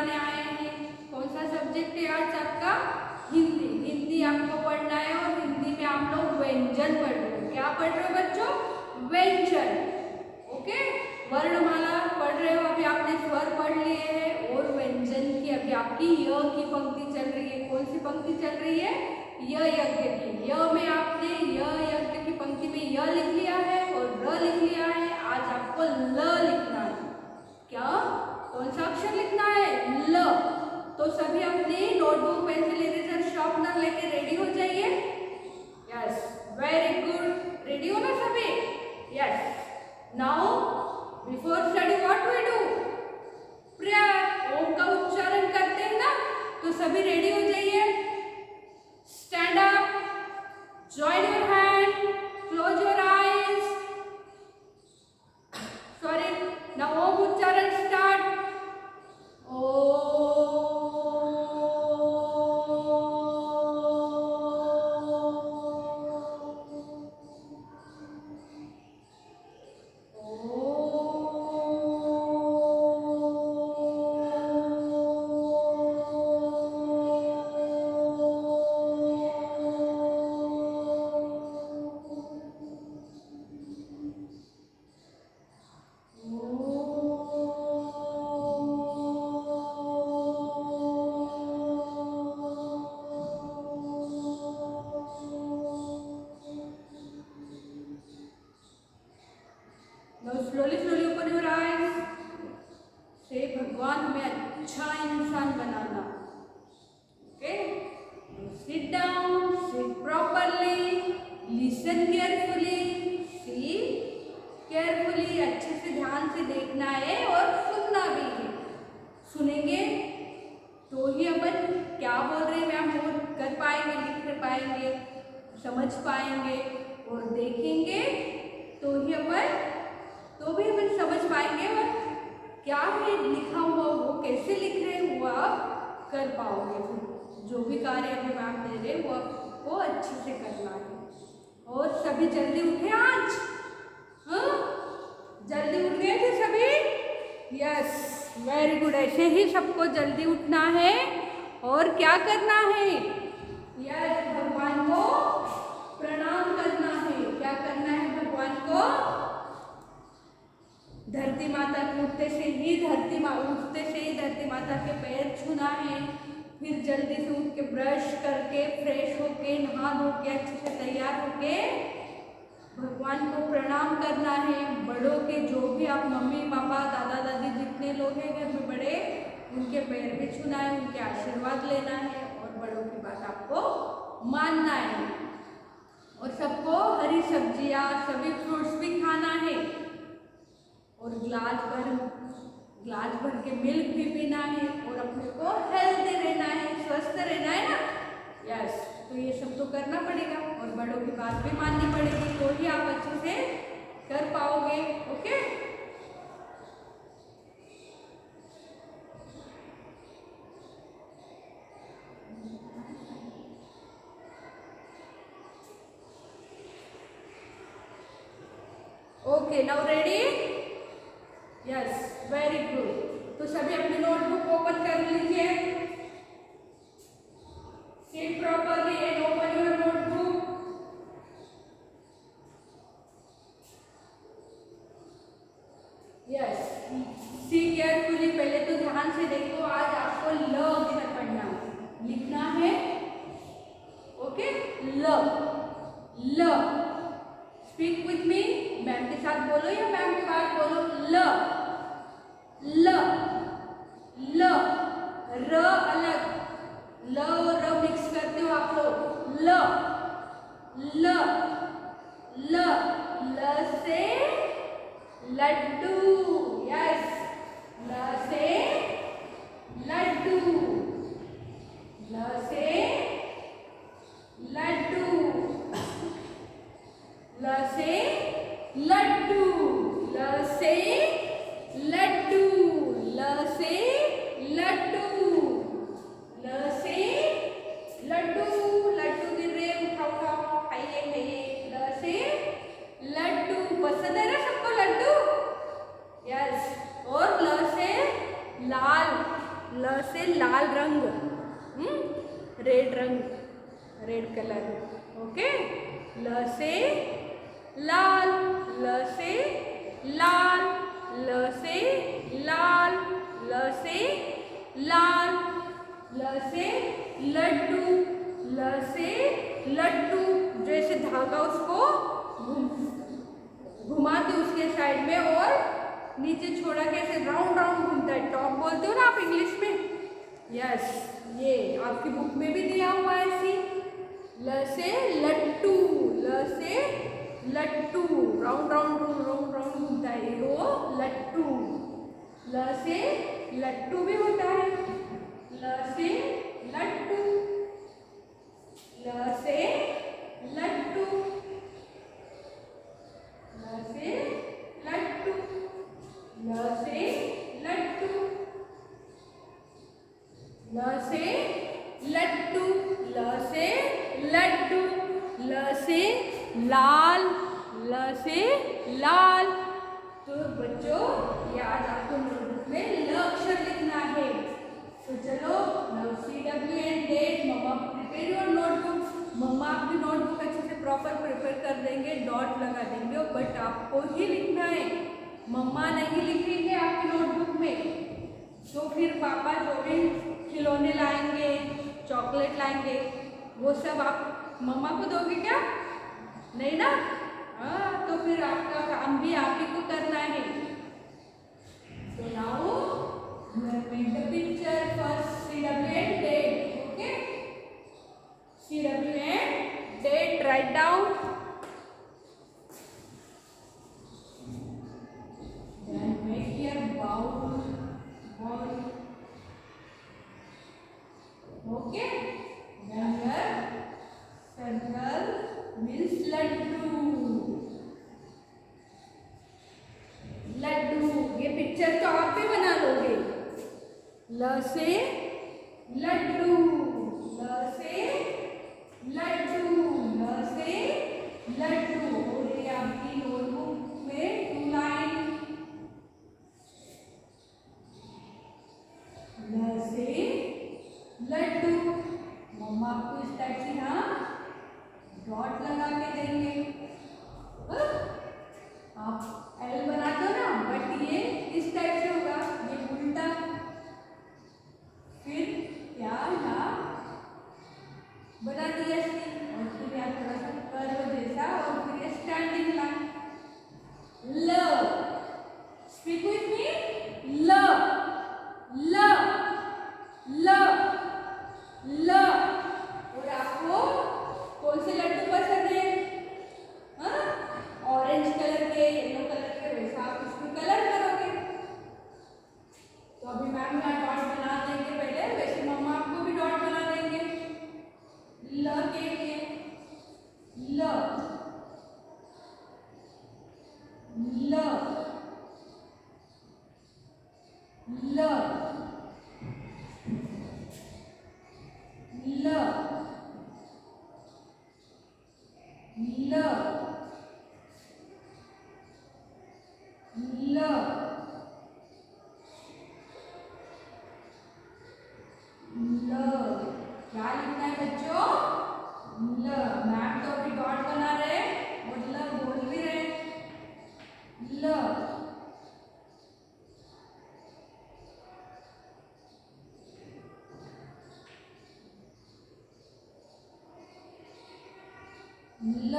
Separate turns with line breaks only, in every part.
बनाने आए हैं। कौन सा सब्जेक्ट है आज आपका? हिंदी। हिंदी आपको पढ़ना है और हिंदी में आप लोग व्यंजन पढ़ रहे हो। क्या पढ़ रहे हो बच्चों? व्यंजन। ओके, वर्णमाला पढ़ रहे हो, अभी आपने स्वर पढ़ लिए हैं और व्यंजन की अभी आपकी य की पंक्ति चल रही है। कौन सी पंक्ति चल रही है? य यज्ञ की। य में आपने य यज्ञ की पंक्ति में य लिख लिया है और र लिख लिया है। आज आपको ल लिखना है। क्या? कौन सा अक्षर लिखना है? ल। तो सभी अपनी नोटबुक पेंसिल इरेजर शार्पनर लेके रेडी हो जाइए। Yes, very good. रेडी हो ना सभी? Yes. Now before study what we do? Prayer. Om का उच्चारण करते हैं ना, तो सभी रेडी हो जाइए। Stand up, join your hand, close your eyes. Sorry, now Om उच्चारण start. Now slowly open your eyes. Say भगवान हमें अच्छा इंसान बनाना। Okay? Sit down. Sit properly. Listen carefully. See carefully. अच्छे से ध्यान से देखना है और सुनना भी है। सुनेंगे तो ही अपन क्या बोल रहे हैं मैम वो कर पाएंगे, लिख पाएंगे, समझ पाएंगे। और देखेंगे तो ही अपन समझ पाएंगे और क्या है लिखा हुआ वो कैसे लिख रहे वो आप कर पाओगे। फिर जो भी कार्य अभी मैम दे रहे वो आपको अच्छे से करना है। और सभी जल्दी उठे आज? हाँ, जल्दी उठ गए थे सभी? Yes, very good. ऐसे ही सबको जल्दी उठना है और क्या करना है? यस, भगवान को प्रणाम करना है। क्या करना है भगवान को? धरती माता के उठते से ही धरती माता के पैर छूना है। फिर जल्दी से उठ के ब्रश करके फ्रेश होके नहा धो के अच्छे से तैयार होके भगवान को प्रणाम करना है। बड़ों के जो भी आप मम्मी पापा दादा दादी जितने लोग हैं घर में बड़े, उनके पैर भी छूना है, उनके आशीर्वाद लेना है और बड़ों की बात आपको मानना है। और सबको हरी सब्जियां सभी फ्रूट्स भी खाना है और गिलास भर के मिल्क भी पीना है और अपने को हेल्दी रहना है, स्वस्थ रहना है ना। यस, तो ये सब तो करना पड़ेगा और बड़ों की बात भी माननी पड़ेगी, तो ही आप अच्छे से कर पाओगे। Okay, okay, now ready? Yes, very good. तो सभी अपनी नोटबुक ओपन कर लीजिए। Seat properly and open your notebook. Yes, see carefully. पहले तो ध्यान से देखो, आज आपको ल अक्षर पढ़ना है, लिखना है। ओके, ल। Speak with me. मैम के साथ बोलो या मैम के बाद बोलो। ल र अलग, ल और र मिक्स करते हो आप लोग। ल से लड्डू। यस, ल से लड्डू। ल से लड्डू। ल से लड्डू। ल से लड्डू। ल से लड्डू। ल से लड्डू। लड्डू गिर रहे, उठाओ खाइए। ल से लड्डू। पसंद है ना सबको लड्डू? यस। और ल से लाल। ल लाल, ल से लड्डू, ल से लड्डू, जैसे धागा उसको घुमाते उसके साइड में और नीचे छोड़ा के ऐसे राउंड राउंड घूमता है। टॉप बोलते हो ना आप इंग्लिश में। यस, ये आपकी बुक में भी दिया हुआ है ऐसी। ल से लट्टू, ल से लट्टू, राउंड राउंड राउंड राउंड घूमता है वो लट्टू। ल से लट्टू भी होता है, ल से लट्टू, ल से लट्टू, ल से लट्टू, ल से लट्टू, ल से लट्टू, ल से लड्डू, ल से लाल, ल से लाल। तो बच्चों ये आज आपको नोटबुक में ल अक्षर लिखना है। तो चलो नाउ CWN डेट, मम्मा प्रिपेयर योर नोटबुक। मम्मा आपकी नोटबुक अच्छे से प्रॉपर प्रिपेयर कर देंगे, डॉट लगा देंगे, बट आपको ही लिखना है। मम्मा नहीं लिखेंगे आपकी नोटबुक में तो फिर पापा जो भी खिलौने लाएंगे, चॉकलेट लाएंगे, वो सब आप मम्मा को दोगे क्या? नहीं ना। हाँ, तो फिर आपका काम भी आप ही को करना है। So now you have made the picture. First CWN date. Okay. CWN date. Write down. Then make here bowl. Okay. Then here circle means laddu. Laddu, ये पिक्चर तो आप भी बना लोगे। ल से लड्डू, ल से लड्डू, ल से लड्डू। और ये आपकी नोटबुक में 2 लाइन। ल से लड्डू, मम्मा आपको इस टाइप से यहाँ डॉट लगा के देंगे। आप एल बनाते हो ना, बट ये इस टाइप से होगा, ये उल्टा। फिर क्या यहाँ बना दिया इसकी, और फिर यहाँ थोड़ा सा कर्व जैसा, और फिर ये स्टैंडिंग लाइन। ल, स्पीक विथ मी, ल, ल, ल, ल। और आपको कौन से लड्डू पसंद है? ऑरेंज कलर के, येलो कलर के, वैसा आप इसमें कलर करोगे। तो अभी मैम यहाँ डॉट बना देंगे पहले, वैसे मम्मा आपको भी डॉट बना देंगे। ल के लिए ल, ल, ल, ल, ल, ल, ल। क्या लिखना है बच्चों? ल। मैम तो अभी डॉट बना रहे और ल बोल भी रहे। ल, ल,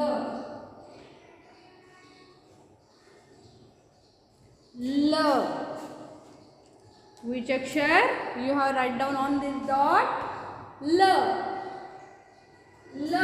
ल। Which अक्षर you have write down on this dot? ल, ल।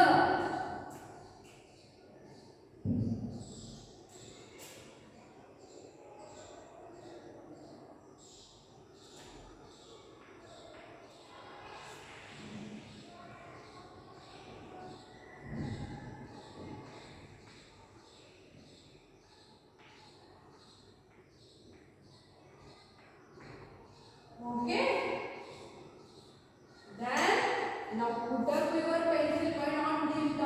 Okay. Then now put up your pencil point on this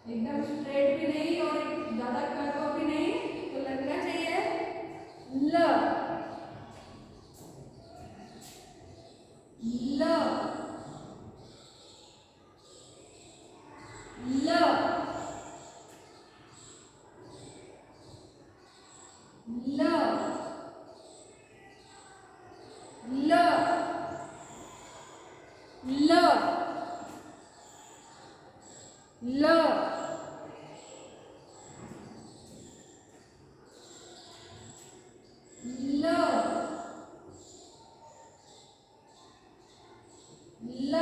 एकदम स्ट्रेट भी नहीं और ज्यादा कर्व भी नहीं, तो लगना चाहिए ल ल ल ल ल ल ल ल ल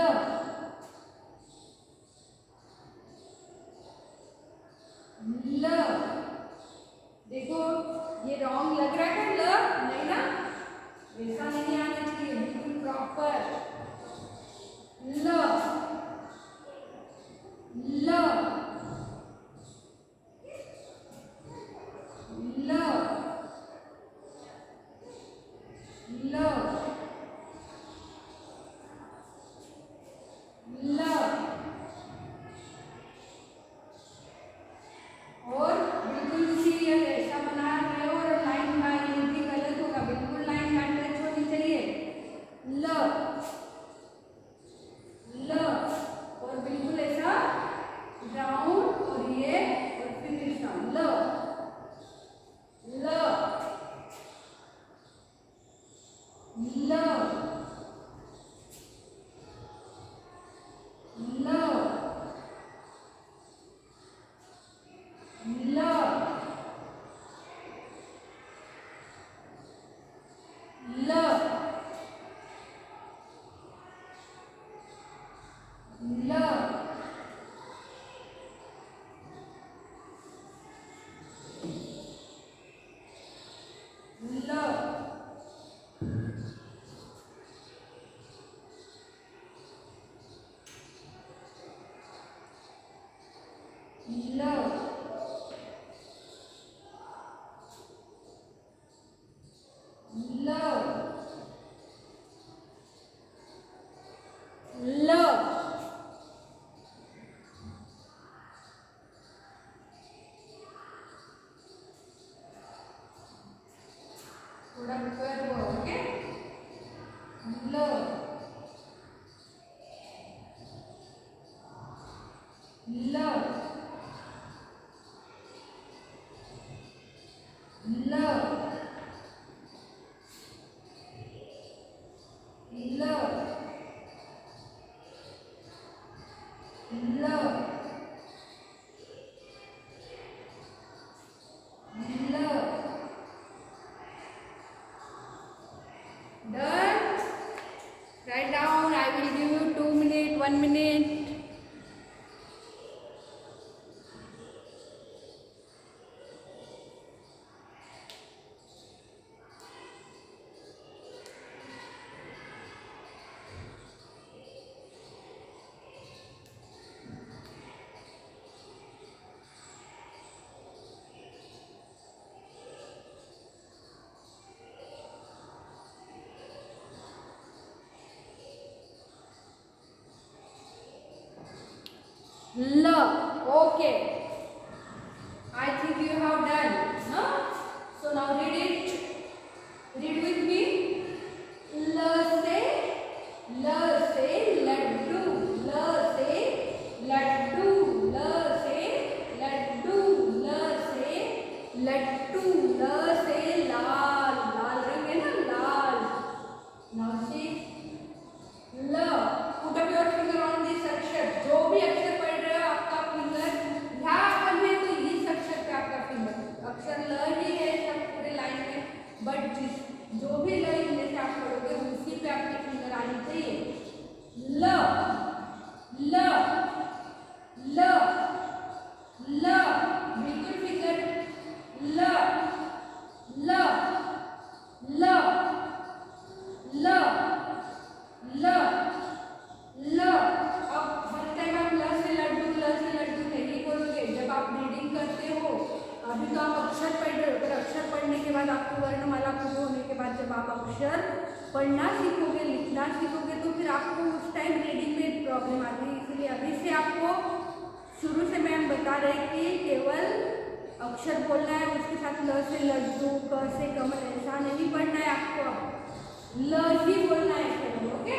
ल। देखो ये रॉन्ग लग रहा है ल नहीं ना, वैसा नहीं आना चाहिए, बिल्कुल प्रॉपर ल ल ल ल ल। और बिल्कुल उसी ऐसा बना रहे हो और लाइन का ये भी गलत होगा, बिल्कुल लाइन का टच होनी चाहिए ल ल। और बिल्कुल ऐसा डाउन और ये और फिर ऐसा ल ल ल ल ल ल ल ल ल थोड़ा कर्व ओके ल ल ल ल ल ल। Done. Write down. I will give you 2 minutes, 1 minute. L. Okay. I think you have done. No? So now read it. Read with me. L से लड्डू, ल से लड्डू, ल से लड्डू, ल से लट्टू, ल से लाल, लाल रंग है ना लाल। Now see ल। Put up your finger on this अक्षर, जो भी अक्षर पढ़ रहे हो आपका फिंगर यहाँ पर है तो इस अक्षर पे आपका फिंगर, अक्षर ल ही है सब पूरे लाइन में, बट जो भी ल इनमें से आप पढ़ोगे उसी पे आपकी फिंगर आनी चाहिए। ल ल ल ल बिल्कुल फिंगर ल ल ल ल ल ल। अब हर टाइम आप ल से लड्डू नहीं बोलोगे, जब आप रीडिंग करते हो अभी तो आप अक्षर पढ़ रहे हो, फिर अक्षर पढ़ने के बाद आपको वर्णमाला पूरी होने के बाद जब आप अक्षर पढ़ना सीखोगे, लिखना सीखोगे, तो फिर आपको उस टाइम रीडिंग में प्रॉब्लम आती है। इसलिए अभी से आपको शुरू से मैम बता बता रहे कि केवल अक्षर बोलना है, उसके साथ ल से लड्डू, क से कमल ऐसा नहीं पढ़ना है आपको, ल ही बोलना है केवल। ओके,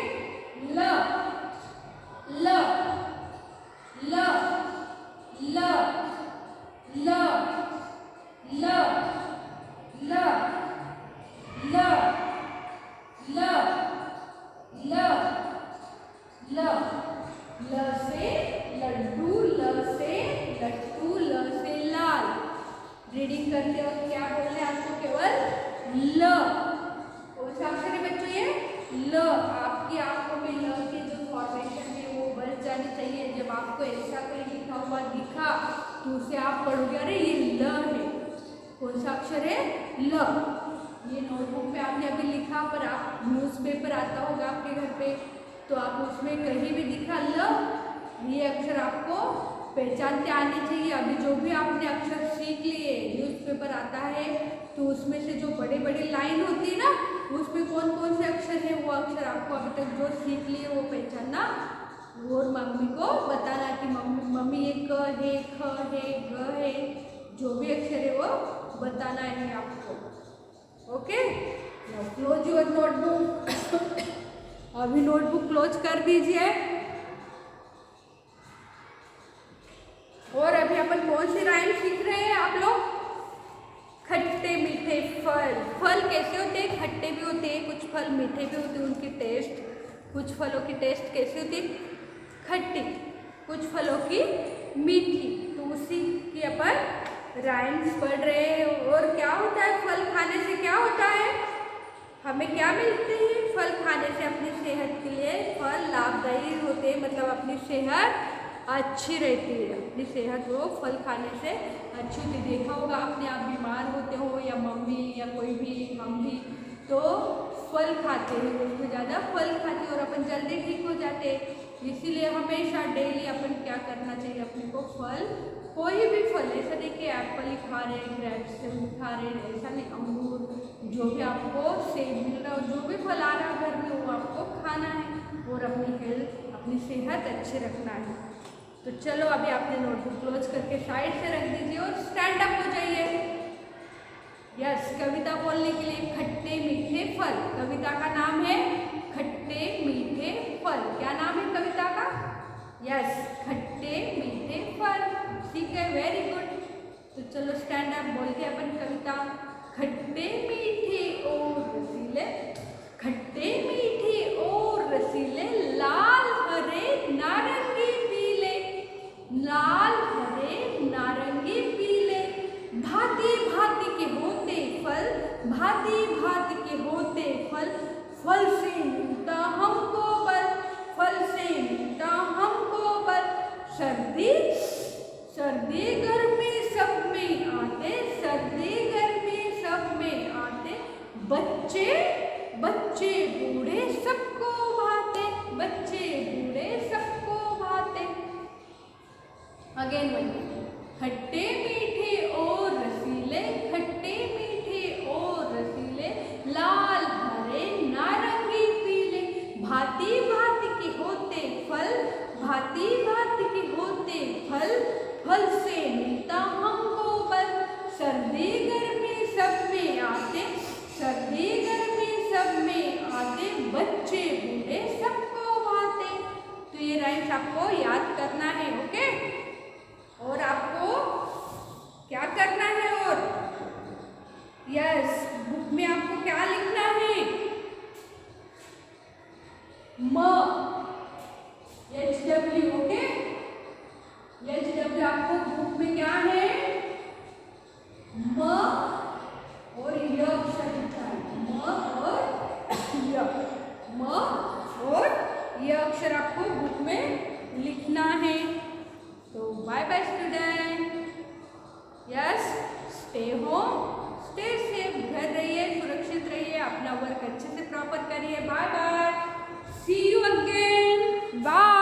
ल ल ल ल ल ल ल ल ल ल ल ल से लड्डू, ल से लट्टू, ल से लाल। रीडिंग करते वक्त क्या बोलना है आपको? केवल ल। कौन सा अक्षर है बच्चों ये? ल। आपकी आंखों में ल की जो फॉर्मेशन है वो बच जानी चाहिए। जब आपको ऐसा कहीं लिखा हुआ दिखा तो उसे आप पढ़ोगे अरे ये ल है। कौन सा अक्षर है? ल। ये नोटबुक पे आपने अभी लिखा, पर आप न्यूज़पेपर आता होगा आपके घर पे, तो आप उसमें कहीं भी दिखा ल, ये अक्षर आपको पहचानते आने चाहिए। अभी जो भी आपने अक्षर सीख लिए, न्यूज़पेपर आता है तो उसमें से जो बड़े बड़े लाइन होती है ना, उसमें कौन कौन से अक्षर है वो अक्षर आपको अभी तक जो सीख लिए वो पहचानना और मम्मी को बताना कि मम्मी ये क है, ख है, ग है, जो भी अक्षर है वो बताना है आपको। Okay, close your notebook. अभी नोटबुक क्लोज कर दीजिए। और अभी अपन कौन सी राइम सीख रहे हैं आप लोग? खट्टे मीठे फल। फल कैसे होते हैं? खट्टे भी होते हैं, कुछ फल मीठे भी होते हैं, उनकी टेस्ट, कुछ फलों की टेस्ट कैसी होती है? खट्टी, कुछ फलों की मीठी। तो उसी की अपन राइम्स पढ़ रहे हैं। और क्या होता है फल खाने से? क्या होता है? हमें क्या मिलते हैं फल खाने से? अपनी सेहत के लिए फल लाभदायी होते हैं, मतलब अपनी सेहत अच्छी रहती है। अपनी सेहत वो फल खाने से अच्छी होती है। देखा होगा आपने, आप बीमार होते हो या मम्मी या कोई भी, हम भी, तो फल खाते हैं, उसमें ज़्यादा फल खाते हैं और अपन जल्दी ठीक हो जाते हैं। इसीलिए हमेशा डेली अपन क्या करना चाहिए? अपने को फल, कोई भी फल, ऐसा नहीं कि एप्पल ही खा रहे हैं, ग्रेप्स खा रहे हैं, ऐसा नहीं, अंगूर, जो भी आपको सेब मिल रहा हो, जो भी फल आ रहा है घर में वो आपको खाना है और अपनी हेल्थ, अपनी सेहत अच्छी रखना है। तो चलो अभी आपने नोटबुक क्लोज करके साइड से रख दीजिए और स्टैंड अप हो जाइए। यस, कविता बोलने के लिए खट्टे मीठे फल। कविता का नाम है खट्टे मीठे फल। क्या नाम है कविता का? यस, खट्टे मीठे फल। ठीक है, वेरी गुड। तो चलो स्टैंड अप बोल के अपन कविता। खट्टे मीठे और रसीले, खट्टे मीठे और रसीले, लाल हरे नारंगी पीले, लाल हरे नारंगी पीले, भांति भांति के होते फल, भांति भांति के होते फल, फल से मिलता हमको बल, फल से मिलता हमको बल। सर्दी सर्दी गर्मी सब में आते, सर्दी गर्मी सब में आते, बच्चे बच्चे बूढ़े सबको भाते, बच्चे बूढ़े सबको भाते। अगेन बोलिए, खट्टे मीठे और रसीले, खट्टे मीठे और रसीले, लाल हरे नारंगी पीले, भांति भांति के होते फल, भांति भांति के होते फल, फल से मिलता हमको बल। सर्दी गर्मी सब में आते, सर्दी गर्मी सब में आते, बच्चे बूढ़े सबको भाते। तो ये राइम्स आपको याद करना है। ओके, और आपको क्या करना है? और यस, बुक में आपको क्या लिखना है? म, HW। ओके, HW आपको बुक में क्या है? म और य अक्षर लिखना है। म और य, म और य अक्षर आपको बुक में लिखना है। तो bye bye student. Yes, stay home, stay safe, घर रहिए, सुरक्षित रहिए, अपना वर्क अच्छे से प्रॉपर करिए। Bye bye, see you again, bye.